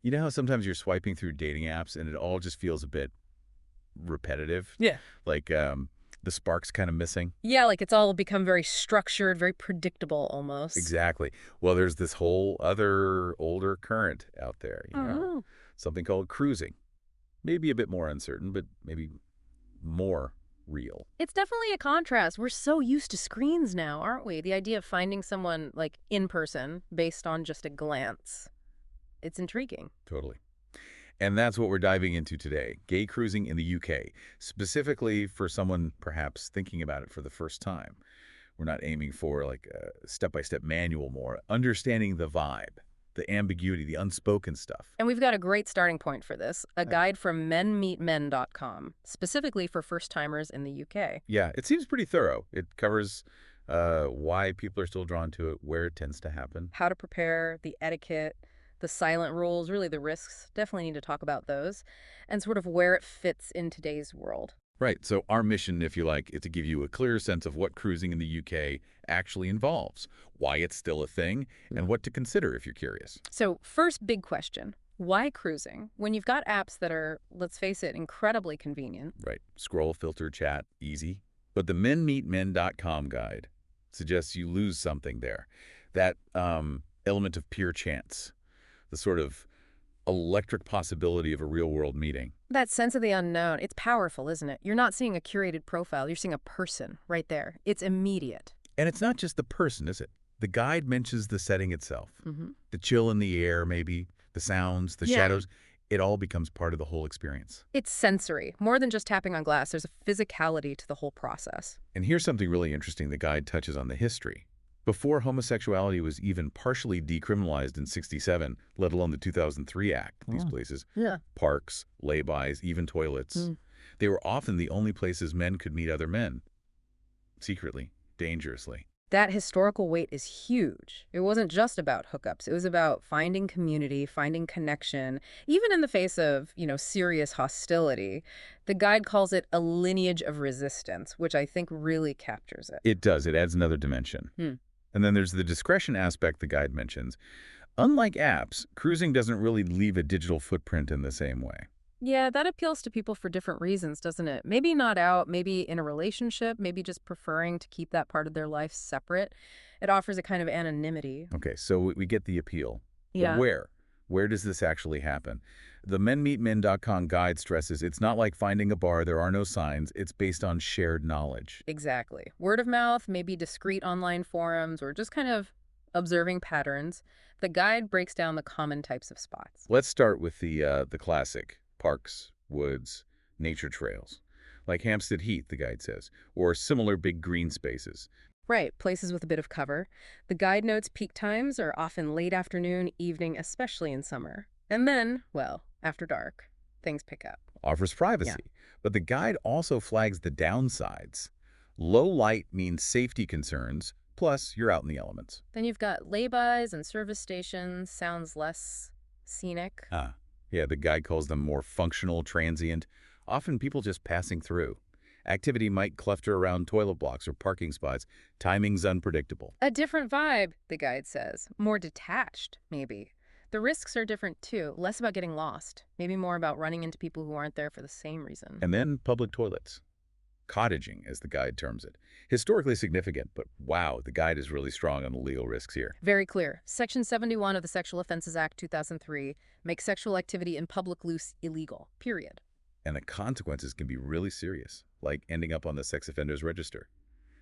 You know how sometimes you're swiping through dating apps and it all just feels a bit repetitive? Yeah. Like the spark's kind of missing? Yeah, like it's all become very structured, very predictable almost. Exactly. Well, there's this whole other older current out there, Oh. something called cruising. Maybe a bit more uncertain, but maybe more real. It's definitely a contrast. We're so used to screens now, aren't we? The idea of finding someone like in person based on just a glance. It's intriguing. Totally. And that's what we're diving into today, gay cruising in the UK, specifically for someone perhaps thinking about it for the first time. We're not aiming for like a step-by-step manual more, understanding the vibe, the ambiguity, the unspoken stuff. And we've got a great starting point for this, a Right. guide from menmeetmen.com, specifically for first-timers in the UK. Yeah, it seems pretty thorough. It covers why people are still drawn to it, where it tends to happen. How to prepare, the etiquette, the silent rules, really the risks. Definitely need to talk about those, and sort of where it fits in today's world. Right, so our mission, if you like, is to give you a clear sense of what cruising in the UK actually involves, why it's still a thing, and what to consider if you're curious. So first big question, why cruising? When you've got apps that are, let's face it, incredibly convenient. Right, scroll, filter, chat, easy. But the menmeetmen.com guide suggests you lose something there. That element of pure chance, the sort of electric possibility of a real-world meeting. That sense of the unknown, it's powerful, isn't it? You're not seeing a curated profile, you're seeing a person right there. It's immediate. And it's not just the person, is it? The guide mentions the setting itself. Mm-hmm. The chill in the air, maybe, the sounds, the Yeah. shadows. It all becomes part of the whole experience. It's sensory, more than just tapping on glass. There's a physicality to the whole process. And here's something really interesting the guide touches on the history. Before homosexuality was even partially decriminalized in '67, let alone the 2003 Act, these places, Yeah. parks, lay-bys, even toilets, they were often the only places men could meet other men, secretly, dangerously. That historical weight is huge. It wasn't just about hookups. It was about finding community, finding connection, even in the face of, serious hostility. The guide calls it a lineage of resistance, which I think really captures it. It does. It adds another dimension. Hmm. And then there's the discretion aspect the guide mentions. Unlike apps, cruising doesn't really leave a digital footprint in the same way. Yeah, that appeals to people for different reasons, doesn't it? Maybe not out, maybe in a relationship, maybe just preferring to keep that part of their life separate. It offers a kind of anonymity. Okay, so we get the appeal. But Yeah. where? Where does this actually happen? The menmeetmen.com guide stresses it's not like finding a bar, there are no signs, it's based on shared knowledge. Exactly. Word of mouth, maybe discreet online forums, or just kind of observing patterns. The guide breaks down the common types of spots. Let's start with the classic, parks, woods, nature trails. Like Hampstead Heath, the guide says, or similar big green spaces. Right, places with a bit of cover. The guide notes peak times are often late afternoon, evening, especially in summer. And then, well, after dark, things pick up. Offers privacy. But the guide also flags the downsides. Low light means safety concerns, plus you're out in the elements. Then you've got lay-bys and service stations, sounds less scenic. Ah, yeah, the guide calls them more functional, transient, often people just passing through. Activity might cluster around toilet blocks or parking spots. Timing's unpredictable. A different vibe, the guide says. More detached, maybe. The risks are different too, less about getting lost, maybe more about running into people who aren't there for the same reason. And then public toilets. Cottaging, as the guide terms it. Historically significant, but wow, the guide is really strong on the legal risks here. Very clear. Section 71 of the Sexual Offenses Act 2003 makes sexual activity in public use illegal, period. And the consequences can be really serious, like ending up on the sex offenders register.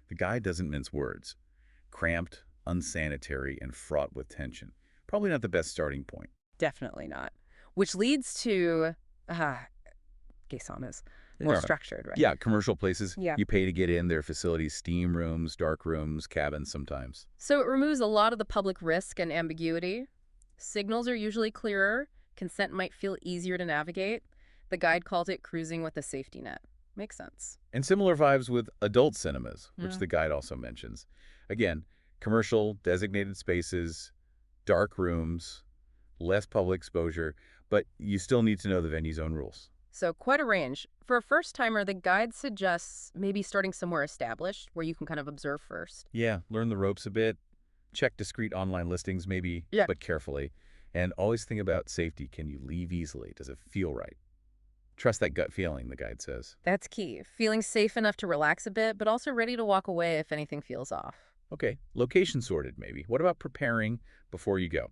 The guide doesn't mince words. Cramped, unsanitary, and fraught with tension. Probably not the best starting point. Definitely not. Which leads to, gay saunas. More Yeah. structured, right? Yeah, commercial places. Yeah. You pay to get in. Their facilities, steam rooms, dark rooms, cabins sometimes. So it removes a lot of the public risk and ambiguity. Signals are usually clearer. Consent might feel easier to navigate. The guide called it cruising with a safety net. Makes sense. And similar vibes with adult cinemas, which Yeah. the guide also mentions. Again, commercial, designated spaces, dark rooms, less public exposure, but you still need to know the venue's own rules. So quite a range. For a first-timer, the guide suggests maybe starting somewhere established where you can kind of observe first. Yeah, learn the ropes a bit. Check discreet online listings maybe, Yeah. but carefully. And always think about safety. Can you leave easily? Does it feel right? Trust that gut feeling, the guide says. That's key. Feeling safe enough to relax a bit, but also ready to walk away if anything feels off. Okay, location sorted maybe. What about preparing before you go?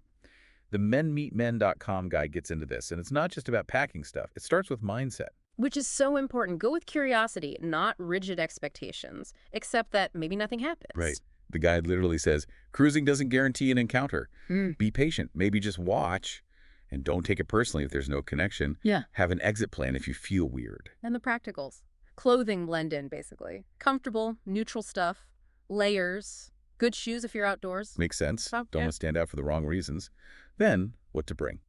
The menmeetmen.com guide gets into this, and it's not just about packing stuff. It starts with mindset. Which is so important. Go with curiosity, not rigid expectations, except that maybe nothing Right. happens. The guide literally says, cruising doesn't guarantee an encounter. Hmm. Be patient. Maybe just watch, and don't take it personally if there's no connection. Yeah. Have an exit plan if you feel weird. And the practicals. Clothing blend in, basically. Comfortable, neutral stuff, layers, good shoes if you're outdoors. Makes sense. Oh, Don't yeah. want to stand out for the wrong reasons. Then, what to bring.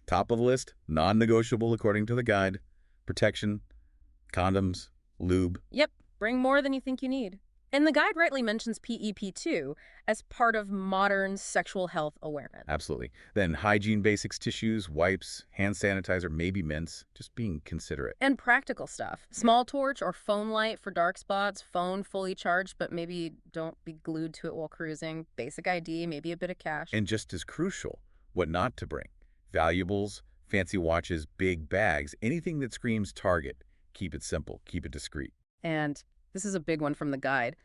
Top of the list, non-negotiable according to the guide. Protection, condoms, lube. Yep, bring more than you think you need. And the guide rightly mentions PEP too as part of modern sexual health awareness. Absolutely. Then hygiene basics, tissues, wipes, hand sanitizer, maybe mints. Just being considerate. And practical stuff. Small torch or phone light for dark spots, phone fully charged, but maybe don't be glued to it while cruising. Basic ID, maybe a bit of cash. And just as crucial, what not to bring. Valuables, fancy watches, big bags, anything that screams Target. Keep it simple. Keep it discreet. And this is a big one from the guide.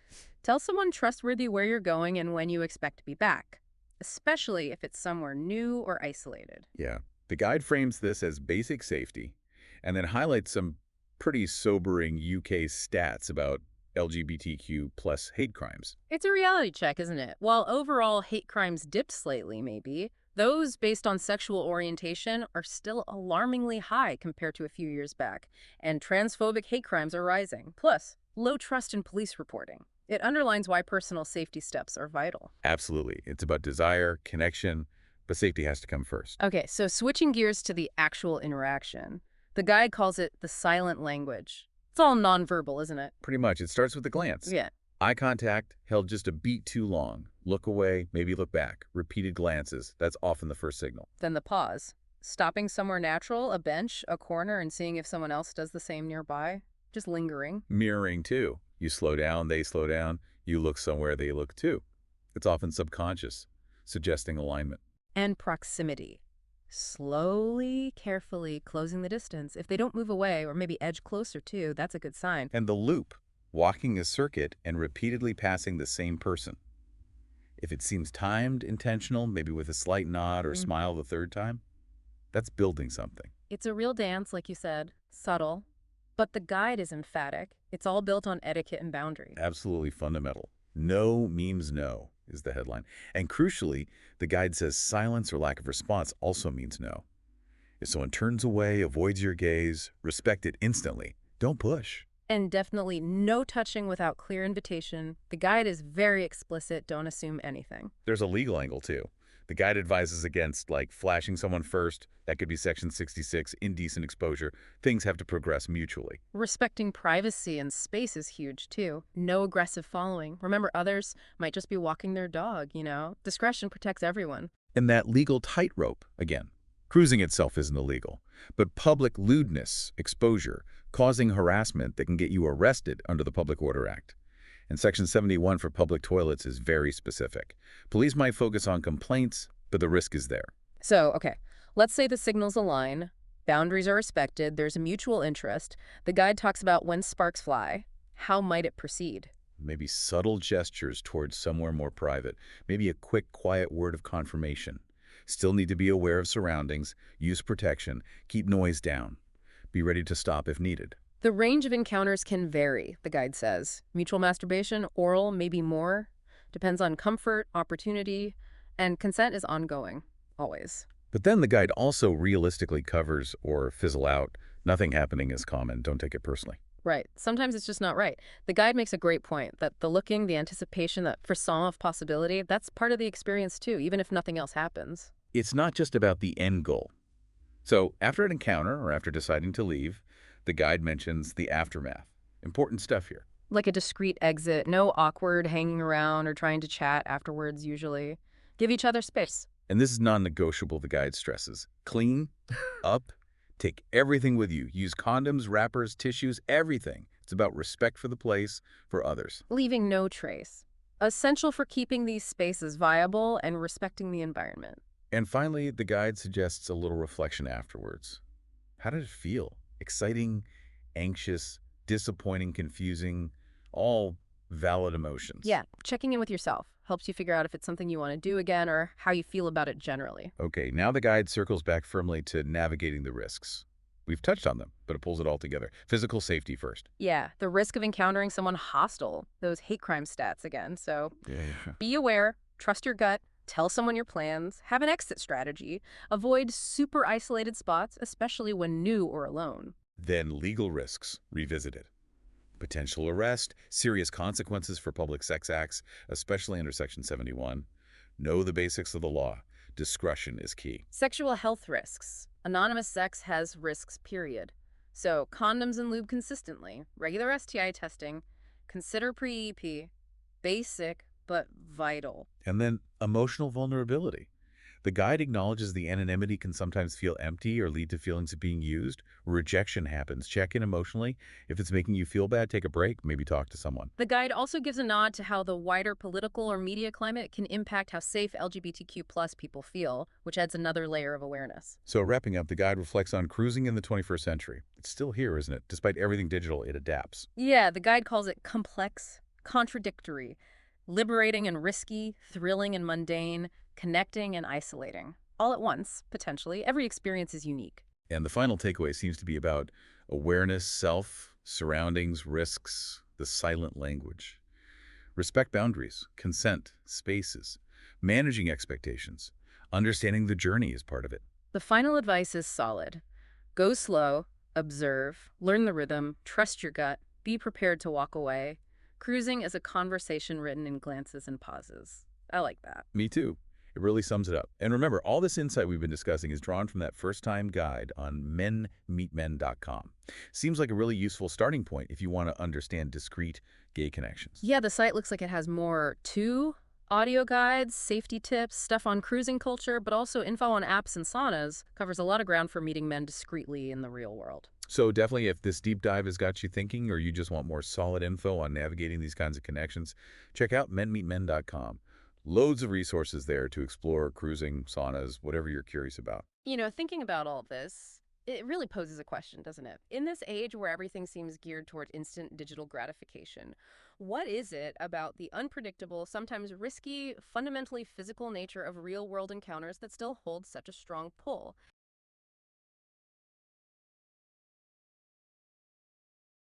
Tell someone trustworthy where you're going and when you expect to be back, especially if it's somewhere new or isolated. Yeah. The guide frames this as basic safety and then highlights some pretty sobering UK stats about LGBTQ plus hate crimes. It's a reality check, isn't it? While overall hate crimes dipped slightly, maybe, those based on sexual orientation are still alarmingly high compared to a few years back, and transphobic hate crimes are rising. Plus, low trust in police reporting. It underlines why personal safety steps are vital. Absolutely. It's about desire, connection, but safety has to come first. Okay, so switching gears to the actual interaction. The guide calls it the silent language. It's all nonverbal, isn't it? Pretty much. It starts with a glance. Yeah. Eye contact held just a beat too long. Look away, maybe look back. Repeated glances. That's often the first signal. Then the pause. Stopping somewhere natural, a bench, a corner, and seeing if someone else does the same nearby. Just lingering. Mirroring, too. You slow down, they slow down. You look somewhere, they look too. It's often subconscious, suggesting alignment. And proximity. Slowly, carefully closing the distance. If they don't move away or maybe edge closer too, that's a good sign. And the loop, walking a circuit and repeatedly passing the same person. If it seems timed, intentional, maybe with a slight nod or smile the third time, that's building something. It's a real dance, like you said, subtle. But the guide is emphatic. It's all built on etiquette and boundaries. Absolutely fundamental. No means no is the headline. And crucially, the guide says silence or lack of response also means no. If someone turns away, avoids your gaze, respect it instantly. Don't push. And definitely no touching without clear invitation. The guide is very explicit. Don't assume anything. There's a legal angle, too. The guide advises against, like, flashing someone first. That could be Section 66, indecent exposure. Things have to progress mutually. Respecting privacy and space is huge, too. No aggressive following. Remember, others might just be walking their dog, you know? Discretion protects everyone. And that legal tightrope, again. Cruising itself isn't illegal, but public lewdness, exposure, causing harassment that can get you arrested under the Public Order Act. And Section 71 for public toilets is very specific. Police might focus on complaints, but the risk is there. So, okay, let's say the signals align, boundaries are respected, there's a mutual interest. The guide talks about when sparks fly. How might it proceed? Maybe subtle gestures towards somewhere more private. Maybe a quick, quiet word of confirmation. Still need to be aware of surroundings, use protection, keep noise down. Be ready to stop if needed. The range of encounters can vary, the guide says. Mutual masturbation, oral, maybe more. Depends on comfort, opportunity, and consent is ongoing, always. But then the guide also realistically covers or fizzle out. Nothing happening is common. Don't take it personally. Right. Sometimes it's just not right. The guide makes a great point that the looking, the anticipation, that frisson of possibility, that's part of the experience too, even if nothing else happens. It's not just about the end goal. So after an encounter or after deciding to leave, the guide mentions the aftermath. Important stuff here. Like a discreet exit, no awkward hanging around or trying to chat afterwards usually. Give each other space. And this is non-negotiable, the guide stresses. Clean, up, take everything with you. Use condoms, wrappers, tissues, everything. It's about respect for the place, for others. Leaving no trace. Essential for keeping these spaces viable and respecting the environment. And finally, the guide suggests a little reflection afterwards. How did it feel? Exciting, anxious, disappointing, confusing, all valid emotions. Yeah, checking in with yourself helps you figure out if it's something you want to do again or how you feel about it generally. Okay, now the guide circles back firmly to navigating the risks. We've touched on them, but it pulls it all together. Physical safety first. Yeah, the risk of encountering someone hostile, those hate crime stats again. So Yeah. be aware, trust your gut, tell someone your plans, have an exit strategy, avoid super isolated spots, especially when new or alone. Then legal risks revisited. Potential arrest, serious consequences for public sex acts, especially under Section 71. Know the basics of the law. Discretion is key. Sexual health risks. Anonymous sex has risks, period. So condoms and lube consistently, regular STI testing, consider pre-EP, basic but vital. And then emotional vulnerability. The guide acknowledges the anonymity can sometimes feel empty or lead to feelings of being used. Rejection happens. Check in emotionally. If it's making you feel bad, take a break. Maybe talk to someone. The guide also gives a nod to how the wider political or media climate can impact how safe LGBTQ plus people feel, which adds another layer of awareness. So wrapping up, the guide reflects on cruising in the 21st century. It's still here, isn't it? Despite everything digital, it adapts. Yeah, the guide calls it complex, contradictory, liberating and risky, thrilling and mundane, connecting and isolating. All at once, potentially. Every experience is unique. And the final takeaway seems to be about awareness, self, surroundings, risks, the silent language. Respect boundaries, consent, spaces, managing expectations. Understanding the journey is part of it. The final advice is solid. Go slow, observe, learn the rhythm, trust your gut, be prepared to walk away. Cruising is a conversation written in glances and pauses. I like that. Me too. It really sums it up. And remember, all this insight we've been discussing is drawn from that first-time guide on menmeetmen.com. Seems like a really useful starting point if you want to understand discrete gay connections. Yeah, the site looks like it has more too. Audio guides, safety tips, stuff on cruising culture, but also info on apps and saunas. Covers a lot of ground for meeting men discreetly in the real world. So definitely, if this deep dive has got you thinking or you just want more solid info on navigating these kinds of connections, check out menmeetmen.com. Loads of resources there to explore cruising, saunas, whatever you're curious about. Thinking about all of this, it really poses a question, doesn't it? In this age where everything seems geared toward instant digital gratification, what is it about the unpredictable, sometimes risky, fundamentally physical nature of real-world encounters that still holds such a strong pull?